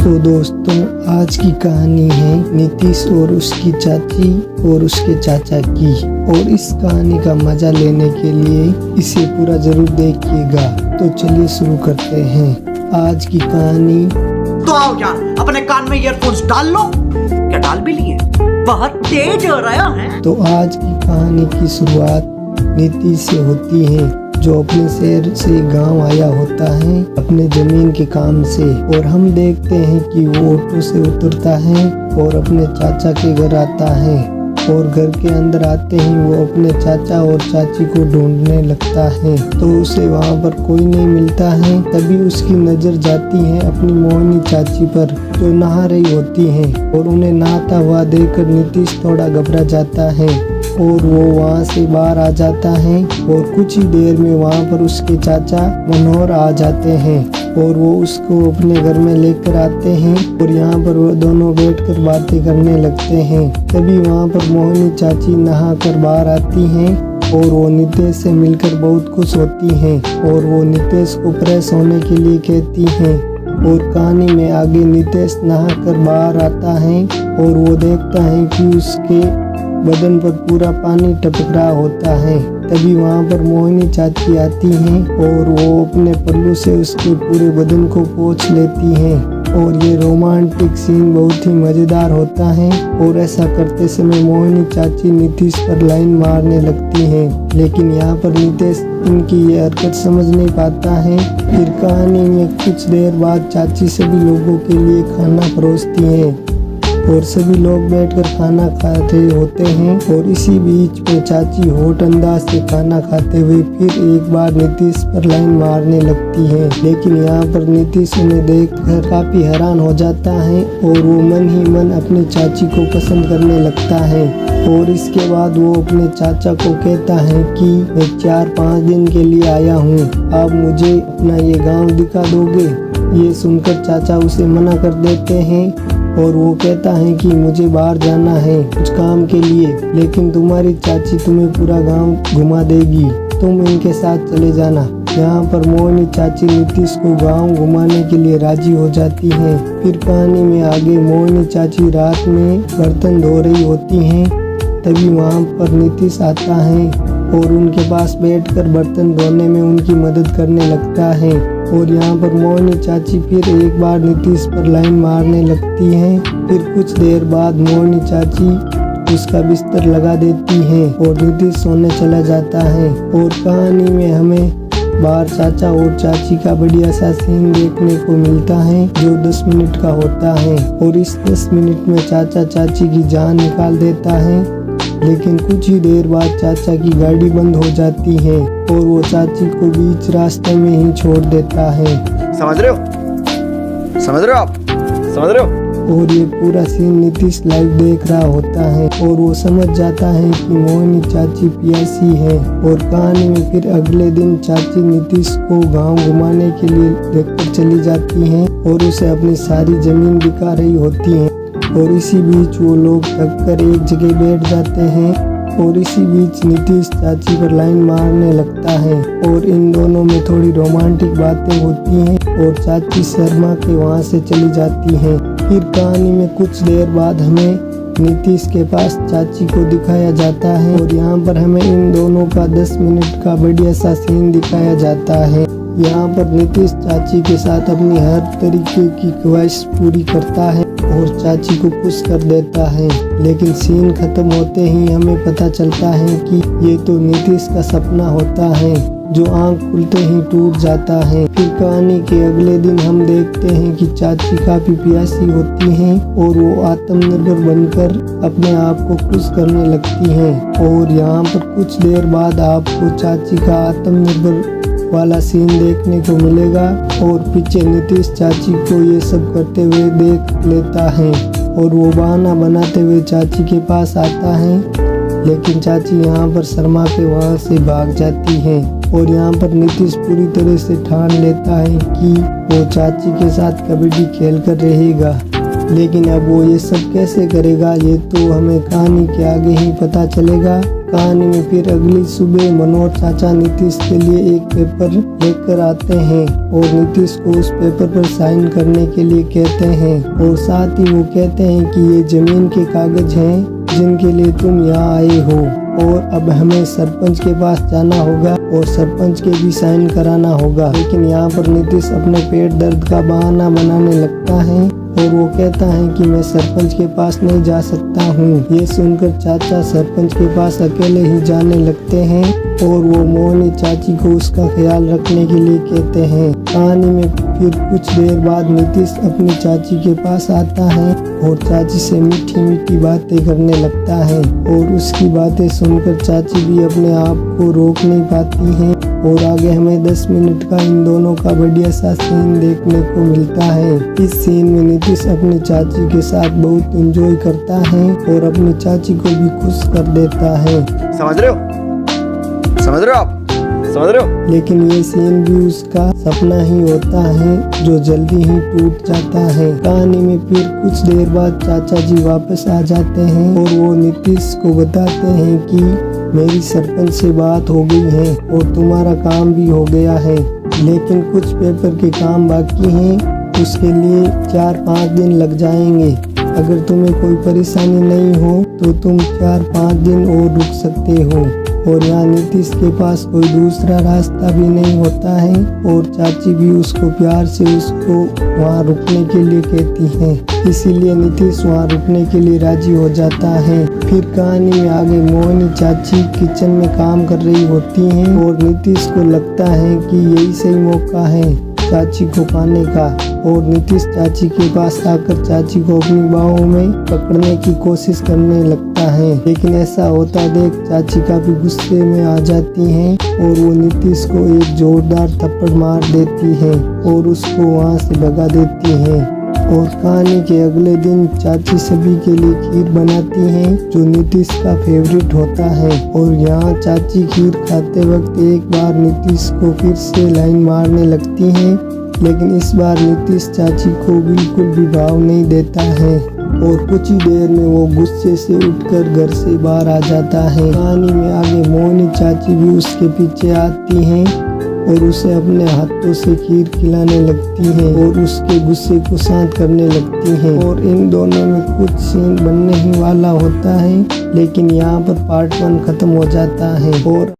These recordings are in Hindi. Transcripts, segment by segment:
तो दोस्तों आज की कहानी है नीतीश और उसकी चाची और उसके चाचा की। और इस कहानी का मजा लेने के लिए इसे पूरा जरूर देखिएगा। तो चलिए शुरू करते हैं आज की कहानी। तो आओ यार अपने कान में ईयरफोन्स डाल लो। क्या डाल भी लिए? बहुत तेज हो रहा है। तो आज की कहानी की शुरुआत नीतीश से होती है, जो अपने शहर से गांव आया होता है अपने जमीन के काम से। और हम देखते हैं कि वो ऑटो से उतरता है और अपने चाचा के घर आता है। और घर के अंदर आते ही वो अपने चाचा और चाची को ढूंढने लगता है, तो उसे वहाँ पर कोई नहीं मिलता है। तभी उसकी नज़र जाती है अपनी मोहनी चाची पर, जो नहा रही होती हैं। और उन्हें नहाता हुआ देखकर नीतीश थोड़ा घबरा जाता है और वो वहाँ से बाहर आ जाता है। और कुछ ही देर में वहाँ पर उसके चाचा मनोहर आ जाते हैं और वो उसको अपने घर में लेकर आते हैं। और यहाँ पर वो दोनों बैठकर बातें करने लगते हैं। तभी वहाँ पर मोहिनी चाची नहाकर बाहर आती हैं और वो नितेश से मिलकर बहुत खुश होती हैं और वो नितेश को फ्रेश होने के लिए कहती हैं। और कहानी में आगे नितेश नहाकर बाहर आता है और वो देखता है कि उसके बदन पर पूरा पानी टपक रहा होता है। तभी वहाँ पर मोहिनी चाची आती हैं और वो अपने पल्लू से उसके पूरे बदन को पोंछ लेती हैं। और ये रोमांटिक सीन बहुत ही मज़ेदार होता है। और ऐसा करते समय मोहिनी चाची नीतीश पर लाइन मारने लगती हैं, लेकिन यहाँ पर नीतीश इनकी ये हरकत समझ नहीं पाता है। फिर कहानी में कुछ देर बाद चाची सभी लोगों के लिए खाना परोसती हैं और सभी लोग बैठकर खाना खा रहे होते हैं। और इसी बीच में चाची होठ अंदाज से खाना खाते हुए फिर एक बार नीतीश पर लाइन मारने लगती है। लेकिन यहाँ पर नीतीश उन्हें देखकर काफी हैरान हो जाता है और वो मन ही मन अपनी चाची को पसंद करने लगता है। और इसके बाद वो अपने चाचा को कहता है कि मैं 4-5 दिन के लिए आया हूँ, आप मुझे अपना ये गाँव दिखा दोगे? ये सुनकर चाचा उसे मना कर देते हैं और वो कहता है कि मुझे बाहर जाना है कुछ काम के लिए, लेकिन तुम्हारी चाची तुम्हें पूरा गांव घुमा देगी, तुम इनके साथ चले जाना। यहाँ पर मोहिनी चाची नीतीश को गांव घुमाने के लिए राजी हो जाती हैं। फिर कहानी में आगे मोहिनी चाची रात में बर्तन धो रही होती हैं। तभी वहाँ पर नीतीश आता है और उनके पास बैठकर बर्तन धोने में उनकी मदद करने लगता है। और यहाँ पर मोहिनी चाची फिर एक बार नीतीश पर लाइन मारने लगती हैं। फिर कुछ देर बाद मोहिनी चाची उसका बिस्तर लगा देती हैं और नीतीश सोने चला जाता है। और कहानी में हमें बाहर चाचा और चाची का बढ़िया सा सीन देखने को मिलता है, जो 10 मिनट का होता है। और इस 10 मिनट में चाचा चाची की जान निकाल देता है, लेकिन कुछ ही देर बाद चाचा की गाड़ी बंद हो जाती है और वो चाची को बीच रास्ते में ही छोड़ देता है। समझ रहे हो? समझ रहे हो आप? समझ रहे हो? और ये पूरा सीन नीतीश लाइव देख रहा होता है और वो समझ जाता है कि मोहिनी चाची प्यासी है। और कहानी में फिर अगले दिन चाची नीतीश को गांव घुमाने के लिए लेकर चली जाती हैं और उसे अपनी सारी जमीन दिखा रही होती हैं। और इसी बीच वो लोग थक कर एक जगह बैठ जाते हैं और इसी बीच नीतीश चाची पर लाइन मारने लगता है और इन दोनों में थोड़ी रोमांटिक बातें होती हैं और चाची शर्मा के वहाँ से चली जाती हैं। फिर कहानी में कुछ देर बाद हमें नीतीश के पास चाची को दिखाया जाता है और यहाँ पर हमें इन दोनों का 10 मिनट का बढ़िया सा सीन दिखाया जाता है। यहाँ पर नीतीश चाची के साथ अपनी हर तरीके की ख्वाहिश पूरी करता है और चाची को खुश कर देता है। लेकिन सीन खत्म होते ही हमें पता चलता है कि ये तो नीतीश का सपना होता है, जो आंख खुलते ही टूट जाता है। फिर कहानी के अगले दिन हम देखते हैं कि चाची काफी प्यासी होती हैं और वो आत्मनिर्भर बनकर अपने आप को खुश करने लगती हैं। और यहाँ पर कुछ देर बाद आपको चाची का आत्मनिर्भर वाला सीन देखने को मिलेगा और पीछे नीतीश चाची को ये सब करते हुए देख लेता है और वो बहाना बनाते हुए चाची के पास आता है। लेकिन चाची यहाँ पर शर्मा के वहाँ से भाग जाती है और यहाँ पर नीतीश पूरी तरह से ठान लेता है कि वो चाची के साथ कबड्डी खेल कर रहेगा। लेकिन अब वो ये सब कैसे करेगा, ये तो हमें कहानी के आगे ही पता चलेगा। कहानी में फिर अगली सुबह मनोहर चाचा नीतीश के लिए एक पेपर लेकर आते हैं और नीतीश को उस पेपर पर साइन करने के लिए कहते हैं और साथ ही वो कहते हैं कि ये जमीन के कागज हैं जिनके लिए तुम यहाँ आए हो और अब हमें सरपंच के पास जाना होगा और सरपंच के भी साइन कराना होगा। लेकिन यहाँ पर नीतीश अपने पेट दर्द का बहाना बनाने लगता है और वो कहता है कि मैं सरपंच के पास नहीं जा सकता हूँ। ये सुनकर चाचा सरपंच के पास अकेले ही जाने लगते हैं और वो मोहनी चाची को उसका ख्याल रखने के लिए कहते हैं। कहानी में फिर कुछ देर बाद नीतीश अपनी चाची के पास आता है और चाची से मीठी मीठी बातें करने लगता है और उसकी बातें सुनकर चाची भी अपने आप को रोक नहीं पाती हैं और आगे हमें 10 मिनट का इन दोनों का बढ़िया सा सीन देखने को मिलता है। इस सीन में नीतीश अपनी चाची के साथ बहुत एंजॉय करता है और अपनी चाची को भी खुश कर देता है। समझ रहे हो आप समझ रहे हो। लेकिन ये सीन भी उसका सपना ही होता है जो जल्दी ही टूट जाता है। कहानी में फिर कुछ देर बाद चाचा जी वापस आ जाते हैं और वो नीतीश को बताते हैं कि मेरी सरपंच से बात हो गई है और तुम्हारा काम भी हो गया है, लेकिन कुछ पेपर के काम बाकी हैं, उसके लिए 4-5 दिन लग जाएंगे। अगर तुम्हें कोई परेशानी नहीं हो तो तुम 4-5 दिन और रुक सकते हो। और यहाँ नीतीश के पास कोई दूसरा रास्ता भी नहीं होता है और चाची भी उसको प्यार से उसको वहाँ रुकने के लिए कहती है, इसीलिए नीतीश वहाँ रुकने के लिए राजी हो जाता है। फिर कहानी में आगे मोहनी चाची किचन में काम कर रही होती हैं और नीतीश को लगता है कि यही सही मौका है चाची को पाने का और नीतीश चाची के पास आकर चाची को अपनी बाहों में पकड़ने की कोशिश करने लगता है। लेकिन ऐसा होता देख चाची काफी गुस्से में आ जाती हैं और वो नीतीश को एक जोरदार थप्पड़ मार देती है और उसको वहाँ से भगा देती है। और कहानी के अगले दिन चाची सभी के लिए खीर बनाती हैं जो नीतीश का फेवरेट होता है और यहाँ चाची खीर खाते वक्त एक बार नीतीश को फिर से लाइन मारने लगती हैं, लेकिन इस बार नीतीश चाची को बिल्कुल भी भाव नहीं देता है और कुछ ही देर में वो गुस्से से उठकर घर से बाहर आ जाता है। कहानी में आगे मोहनी चाची भी उसके पीछे आती हैं और उसे अपने हाथों से खीर खिलाने लगती हैं और उसके गुस्से को शांत करने लगती हैं। और इन दोनों में कुछ सीन बनने ही वाला होता है, लेकिन यहाँ पर पार्ट 1 खत्म हो जाता है और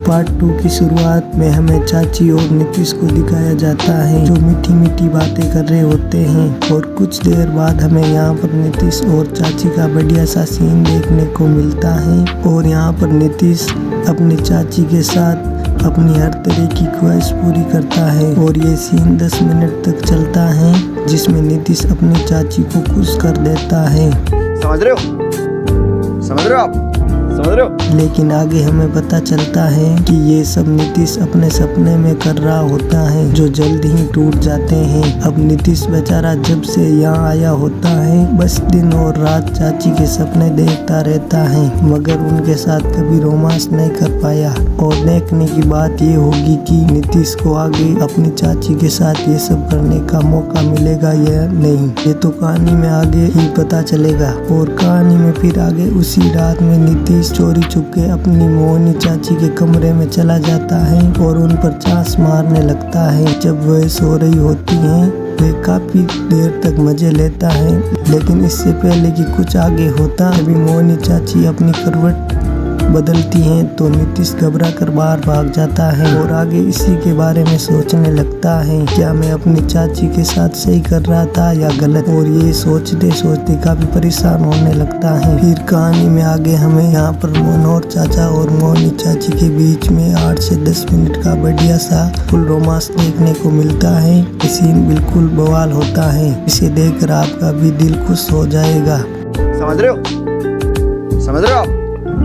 पार्ट 2 की शुरुआत में हमें चाची और नीतीश को दिखाया जाता है जो मीठी मीठी बातें कर रहे होते हैं और कुछ देर बाद हमें यहाँ पर नीतीश और चाची का बढ़िया सा सीन देखने को मिलता है और यहाँ पर नीतीश अपनी चाची के साथ अपनी हर तरह की ख्वाहिश पूरी करता है और ये सीन 10 मिनट तक चलता है जिसमें नीतीश अपनी चाची को खुश कर देता है। समझ रहे हो आप समझ रहे हो। लेकिन आगे हमें पता चलता है कि ये सब नीतीश अपने सपने में कर रहा होता है जो जल्द ही टूट जाते हैं। अब नीतीश बेचारा जब से यहाँ आया होता है बस दिन और रात चाची के सपने देखता रहता है, मगर उनके साथ कभी रोमांस नहीं कर पाया। और देखने की बात ये होगी कि नीतीश को आगे अपनी चाची के साथ ये सब करने का मौका मिलेगा या नहीं, ये तो कहानी में आगे ही पता चलेगा। और कहानी में फिर आगे उसी रात में नीतीश चोरी चुपके अपनी मोहनी चाची के कमरे में चला जाता है और उन पर चांस मारने लगता है। जब वह सो रही होती हैं वे काफी देर तक मजे लेता है, लेकिन इससे पहले कि कुछ आगे होता अभी मोहनी चाची अपनी करवट बदलती हैं तो नीतीश घबरा कर बाहर भाग जाता है और आगे इसी के बारे में सोचने लगता है क्या मैं अपनी चाची के साथ सही कर रहा था या गलत, और ये सोचते सोचते काफी परेशान होने लगता है। फिर कहानी में आगे हमें यहाँ पर मनोहर चाचा और मोहनी चाची के बीच में 8 से 10 मिनट का बढ़िया सा फुल रोमांस देखने को मिलता है। ये सीन बिल्कुल बवाल होता है, इसे देखकर आपका भी दिल खुश हो जाएगा। समझ रहे हो।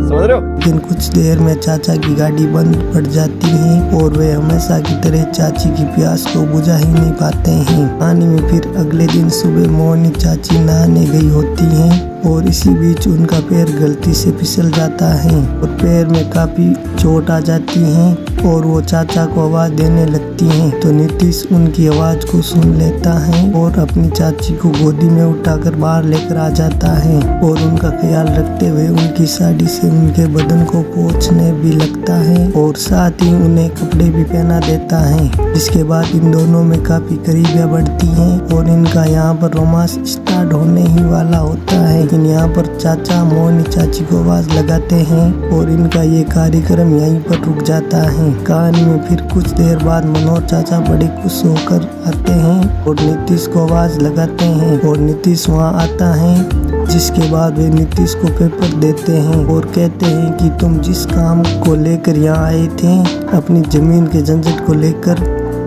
लेकिन कुछ देर में चाचा की गाड़ी बंद पड़ जाती है और वे हमेशा की तरह चाची की प्यास को बुझा ही नहीं पाते हैं। कहानी में फिर अगले दिन सुबह मोहनी चाची नहाने गई होती हैं और इसी बीच उनका पैर गलती से फिसल जाता है और पैर में काफी चोट आ जाती है और वो चाचा को आवाज देने लगती हैं। तो नीतीश उनकी आवाज को सुन लेता है और अपनी चाची को गोदी में उठाकर बाहर लेकर आ जाता है और उनका ख्याल रखते हुए उनकी साड़ी से उनके बदन को पोंछने भी लगता है और साथ ही उन्हें कपड़े भी पहना देता है। जिसके बाद इन दोनों में काफी करीबियां बढ़ती हैं और इनका यहाँ पर रोमांस स्टार्ट होने ही वाला होता है। लेकिन यहाँ पर चाचा मोहनी चाची को आवाज लगाते हैं और इनका ये कार्यक्रम यहीं पर रुक जाता है। कहानी में फिर कुछ देर बाद मनोहर चाचा बड़े खुश होकर आते हैं और नीतीश को आवाज लगाते हैं और नीतीश वहाँ आता है। जिसके बाद वे नीतीश को पेपर देते हैं और कहते हैं कि तुम जिस काम को लेकर यहाँ आए थे, अपनी जमीन के झंझट को लेकर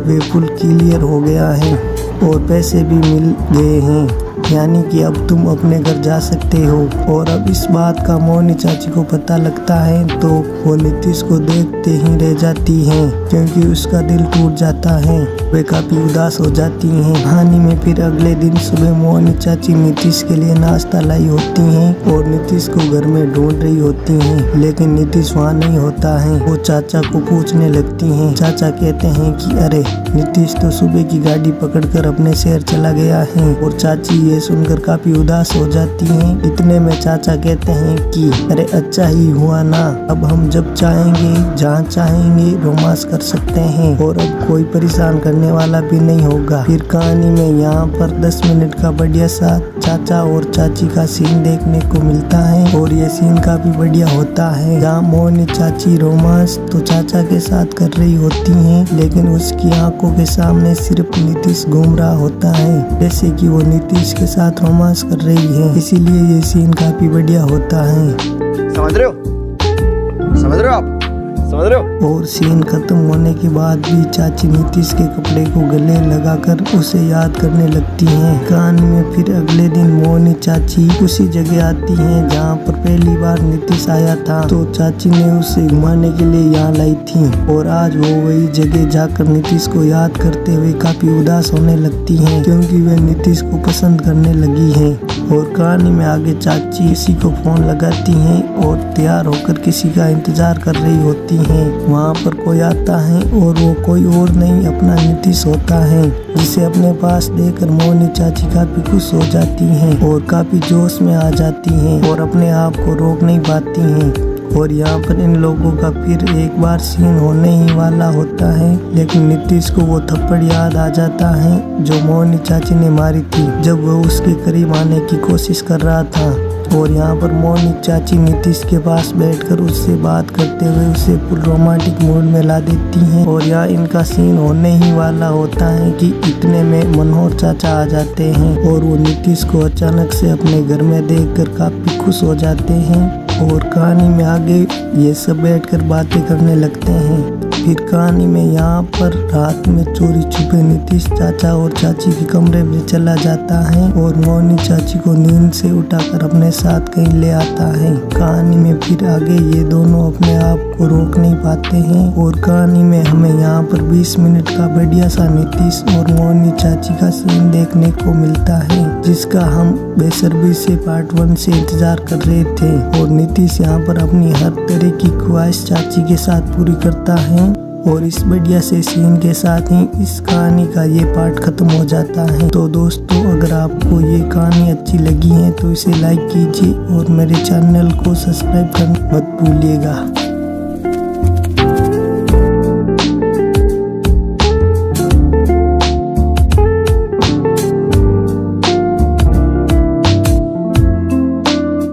वे फुल क्लियर हो गया है और पैसे भी मिल गए हैं, यानी कि अब तुम अपने घर जा सकते हो। और अब इस बात का मोहनी चाची को पता लगता है तो वो नीतीश को देखते ही रह जाती हैं क्योंकि उसका दिल टूट जाता है। वे काफी उदास हो जाती हैं। कहानी में फिर अगले दिन सुबह मोहनी चाची नीतीश के लिए नाश्ता लाई होती हैं और नीतीश को घर में ढूंढ रही होती हैं, लेकिन नीतीश वहाँ नहीं होता है। वो चाचा को पूछने लगती हैं। चाचा कहते हैं कि अरे नीतीश तो सुबह की गाड़ी पकड़कर अपने शहर चला गया है और चाची ये सुनकर काफी उदास हो जाती हैं। इतने में चाचा कहते हैं कि अरे अच्छा ही हुआ ना, अब हम जब चाहेंगे जहाँ चाहेंगे रोमांस कर सकते हैं और अब कोई परेशान करने वाला भी नहीं होगा। फिर कहानी में यहाँ पर 10 मिनट का बढ़िया सा चाचा और चाची का सीन देखने को मिलता है और ये सीन काफी बढ़िया होता है। जहाँ मोहनी चाची रोमांस तो चाचा के साथ कर रही होती हैं, लेकिन उसकी आंखों के सामने सिर्फ नीतीश घूम रहा होता है जैसे कि वो नीतीश के साथ रोमांस कर रही है। इसीलिए ये सीन काफी बढ़िया होता है। समझ रहे हो? समझ रहे हो आप? समझ रहे हो? और सीन खत्म होने के बाद भी चाची नीतीश के कपड़े को गले लगाकर उसे याद करने लगती हैं। कहानी में फिर अगले दिन मोहनी चाची उसी जगह आती हैं जहाँ पर पहली बार नीतीश आया था, तो चाची ने उसे घुमाने के लिए यहाँ लाई थी और आज वो वही जगह जाकर नीतीश को याद करते हुए काफी उदास होने लगती हैं क्योंकि वे नीतीश को पसंद करने लगी हैं। और कहानी में आगे चाची किसी को फोन लगाती हैं और तैयार होकर किसी का इंतजार कर रही होती हैं। वहाँ पर कोई आता है और वो कोई और नहीं अपना नीतीश होता है, जिसे अपने पास देखकर मोहनी चाची काफी खुश हो जाती हैं और काफी जोश में आ जाती हैं और अपने आप को रोक नहीं पाती हैं। और यहाँ पर इन लोगों का फिर एक बार सीन होने ही वाला होता है, लेकिन नीतीश को वो थप्पड़ याद आ जाता है जो मोहनी चाची ने मारी थी जब वो उसके करीब आने की कोशिश कर रहा था। और यहाँ पर मोहनी चाची नीतीश के पास बैठकर उससे बात करते हुए उसे फुल रोमांटिक मूड में ला देती हैं और यहाँ इनका सीन होने ही वाला होता है कि इतने में मनोहर चाचा आ जाते हैं और वो नीतीश को अचानक से अपने घर में देखकर काफी खुश हो जाते हैं और कहानी में आगे ये सब बैठकर बातें करने लगते हैं। फिर कहानी में यहाँ पर रात में चोरी छुपे नीतीश चाचा और चाची के कमरे में चला जाता है और मोहनी चाची को नींद से उठाकर अपने साथ कहीं ले आता है। कहानी में फिर आगे ये दोनों अपने आप को रोक नहीं पाते हैं और कहानी में हमें यहाँ पर 20 मिनट का बढ़िया सा नीतीश और मोहनी चाची का सीन देखने को मिलता है, जिसका हम बेसब्री से पार्ट 1 से इंतजार कर रहे थे। और नीतीश यहाँ पर अपनी हर तरह की ख्वाहिश चाची के साथ पूरी करता है और इस बढ़िया से सीन के साथ ही इस कहानी का ये पार्ट खत्म हो जाता है। तो दोस्तों, अगर आपको ये कहानी अच्छी लगी है तो इसे लाइक कीजिए और मेरे चैनल को सब्सक्राइब करना मत भूलिएगा।